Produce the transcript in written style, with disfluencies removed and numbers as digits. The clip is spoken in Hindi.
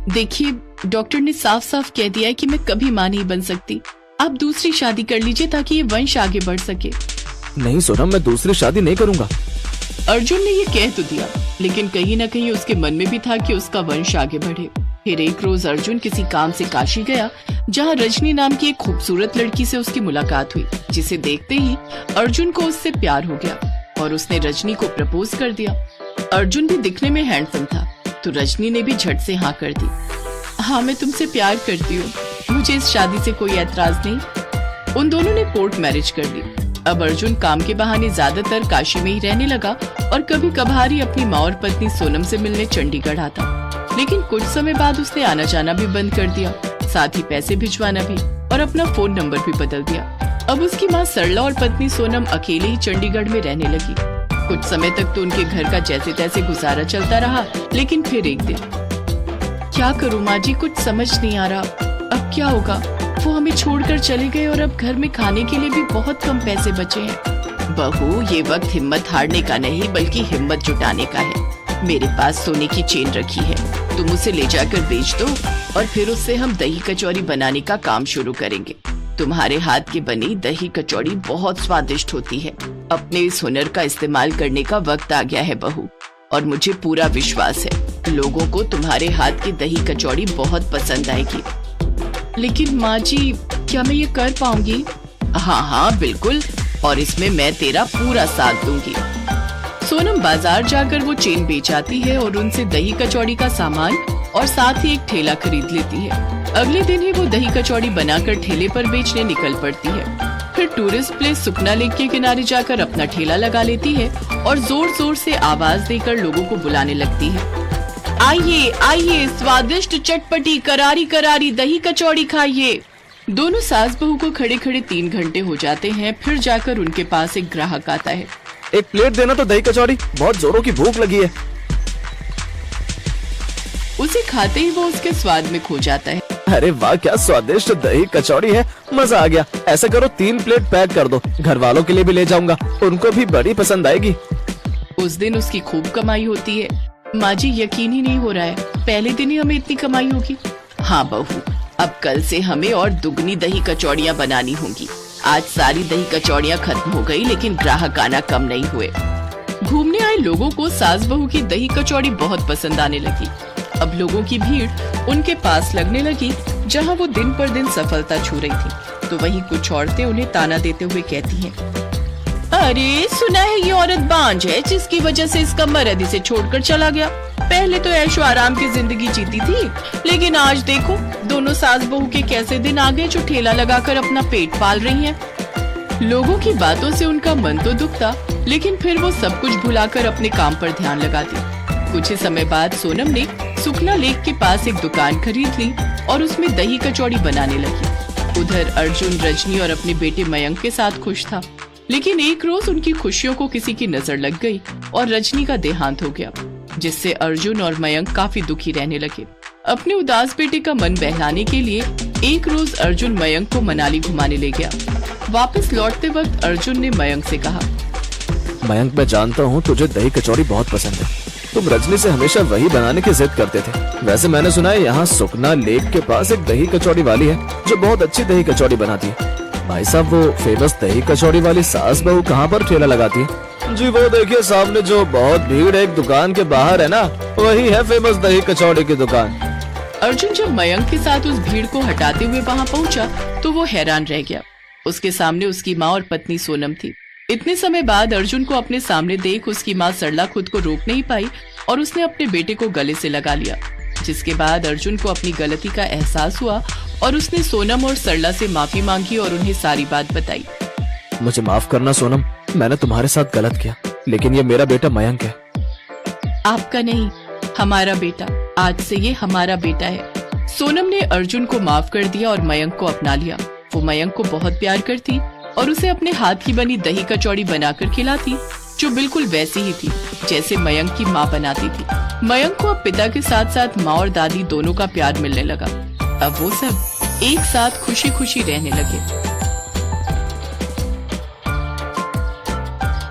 देखिए, डॉक्टर ने साफ साफ कह दिया है कि मैं कभी माँ नहीं बन सकती। आप दूसरी शादी कर लीजिए ताकि ये वंश आगे बढ़ सके। नहीं सोनम, मैं दूसरी शादी नहीं करूंगा। अर्जुन ने ये कह तो दिया, लेकिन कहीं न कहीं उसके मन में भी था कि उसका वंश आगे बढ़े। फिर एक रोज अर्जुन किसी काम से काशी गया, जहाँ रजनी नाम की एक खूबसूरत लड़की से उसकी मुलाकात हुई, जिसे देखते ही अर्जुन को उससे प्यार हो गया और उसने रजनी को प्रपोज कर दिया। अर्जुन भी दिखने में हैंडसम था, तो रजनी ने भी झट से हाँ कर दी। हाँ, मैं तुमसे प्यार करती हूँ, मुझे इस शादी से कोई ऐतराज नहीं। उन दोनों ने कोर्ट मैरिज कर ली। अब अर्जुन काम के बहाने ज्यादातर काशी में ही रहने लगा और कभी कभार ही अपनी माँ और पत्नी सोनम से मिलने चंडीगढ़ आता। लेकिन कुछ समय बाद उसने आना जाना भी बंद कर दिया, साथ ही पैसे भिजवाना भी, और अपना फोन नंबर भी बदल दिया। अब उसकी माँ सरला और पत्नी सोनम अकेले ही चंडीगढ़ में रहने लगी। कुछ समय तक तो उनके घर का जैसे तैसे गुजारा चलता रहा, लेकिन फिर एक दिन, क्या करूँ माँ जी, कुछ समझ नहीं आ रहा, अब क्या होगा। वो हमें छोड़कर चले गए और अब घर में खाने के लिए भी बहुत कम पैसे बचे हैं। बहू, ये वक्त हिम्मत हारने का नहीं बल्कि हिम्मत जुटाने का है। मेरे पास सोने की चेन रखी है, तुम उसे ले जाकर बेच दो और फिर उससे हम दही कचौरी बनाने का काम शुरू करेंगे। तुम्हारे हाथ की बनी दही कचौड़ी बहुत स्वादिष्ट होती है। अपने इस हुनर का इस्तेमाल करने का वक्त आ गया है बहू, और मुझे पूरा विश्वास है लोगों को तुम्हारे हाथ की दही कचौड़ी बहुत पसंद आएगी। लेकिन माँ जी, क्या मैं ये कर पाऊंगी? हाँ हाँ बिल्कुल, और इसमें मैं तेरा पूरा साथ दूंगी। सोनम बाजार जाकर वो चेन बेच आती है और उनसे दही कचौड़ी का सामान और साथ ही एक ठेला खरीद लेती है। अगले दिन ही वो दही कचौड़ी बनाकर ठेले पर बेचने निकल पड़ती है। फिर टूरिस्ट प्लेस सुखना लेक के किनारे जाकर अपना ठेला लगा लेती है और जोर जोर से आवाज देकर लोगों को बुलाने लगती है। आइए आइए, स्वादिष्ट चटपटी करारी करारी दही कचौड़ी खाइए। दोनों सास बहू को खड़े खड़े 3 घंटे हो जाते हैं। फिर जाकर उनके पास एक ग्राहक आता है। एक प्लेट देना तो दही कचौड़ी, बहुत जोरों की भूख लगी है। उसे खाते ही वो उसके स्वाद में खो जाता है। अरे वाह, क्या स्वादिष्ट दही कचौड़ी है, मजा आ गया। ऐसा करो 3 प्लेट पैक कर दो, घर वालों के लिए भी ले जाऊंगा, उनको भी बड़ी पसंद आएगी। उस दिन उसकी खूब कमाई होती है। माँ जी, यकीन ही नहीं हो रहा है, पहले दिन ही हमें इतनी कमाई होगी। हाँ बहू, अब कल से हमें और दुगनी दही कचौड़ियाँ बनानी होंगी। आज सारी दही कचौड़ियाँ खत्म हो गई, लेकिन ग्राहक आना कम नहीं हुए। घूमने आए लोगों को सास बहू की दही कचौड़ी बहुत पसंद आने लगी। अब लोगों की भीड़ उनके पास लगने लगी। जहाँ वो दिन पर दिन सफलता छू रही थी, तो वहीं कुछ औरतें उन्हें ताना देते हुए कहती हैं, अरे सुना है ये औरत बांझ है, जिसकी वजह से इसका मर्द इसे छोड़कर चला गया। पहले तो ऐशो आराम की जिंदगी जीती थी, लेकिन आज देखो दोनों सास बहू के कैसे दिन आ गए, जो ठेला लगाकर अपना पेट पाल रही हैं। लोगों की बातों से उनका मन तो दुखता, लेकिन फिर वो सब कुछ भुलाकर अपने काम पर ध्यान लगाती। कुछ ही समय बाद सोनम ने सुखना लेक के पास एक दुकान खरीद ली और उसमें दही कचौड़ी बनाने लगी। उधर अर्जुन रजनी और अपने बेटे मयंक के साथ खुश था, लेकिन एक रोज उनकी खुशियों को किसी की नजर लग गई और रजनी का देहांत हो गया, जिससे अर्जुन और मयंक काफी दुखी रहने लगे। अपने उदास बेटे का मन बहलाने के लिए एक रोज अर्जुन मयंक को मनाली घुमाने ले गया। वापस लौटते वक्त अर्जुन ने मयंक से कहा, मयंक, मैं जानता हूँ तुझे दही कचौड़ी बहुत पसंद है। तुम रजनी से हमेशा वही बनाने की जिद करते थे। वैसे मैंने सुना है यहाँ सुखना लेक के पास एक दही कचौड़ी वाली है जो बहुत अच्छी दही कचौड़ी बनाती है। भाई साहब, वो फेमस दही कचौड़ी वाली सास बहू कहाँ पर ठेला लगाती है? जी वो देखिए सामने जो बहुत भीड़ एक दुकान के बाहर है ना, वही है फेमस दही कचौड़ी की दुकान। अर्जुन जब मयंक के साथ उस भीड़ को हटाते हुए वहाँ पहुँचा तो वो हैरान रह गया। उसके सामने उसकी माँ और पत्नी सोनम थी। इतने समय बाद अर्जुन को अपने सामने देख उसकी माँ सरला खुद को रोक नहीं पाई और उसने अपने बेटे को गले से लगा लिया, जिसके बाद अर्जुन को अपनी गलती का एहसास हुआ और उसने सोनम और सरला से माफी मांगी और उन्हें सारी बात बताई। मुझे माफ करना सोनम, मैंने तुम्हारे साथ गलत किया, लेकिन ये मेरा बेटा मयंक है। आपका नहीं, हमारा बेटा। आज से ये हमारा बेटा है। सोनम ने अर्जुन को माफ कर दिया और मयंक को अपना लिया। वो मयंक को बहुत प्यार करती और उसे अपने हाथ की बनी दही कचौड़ी बनाकर खिलाती, जो बिल्कुल वैसी ही थी जैसे मयंक की माँ बनाती थी। मयंक को अब पिता के साथ साथ माँ और दादी दोनों का प्यार मिलने लगा। अब वो सब एक साथ खुशी खुशी रहने लगे।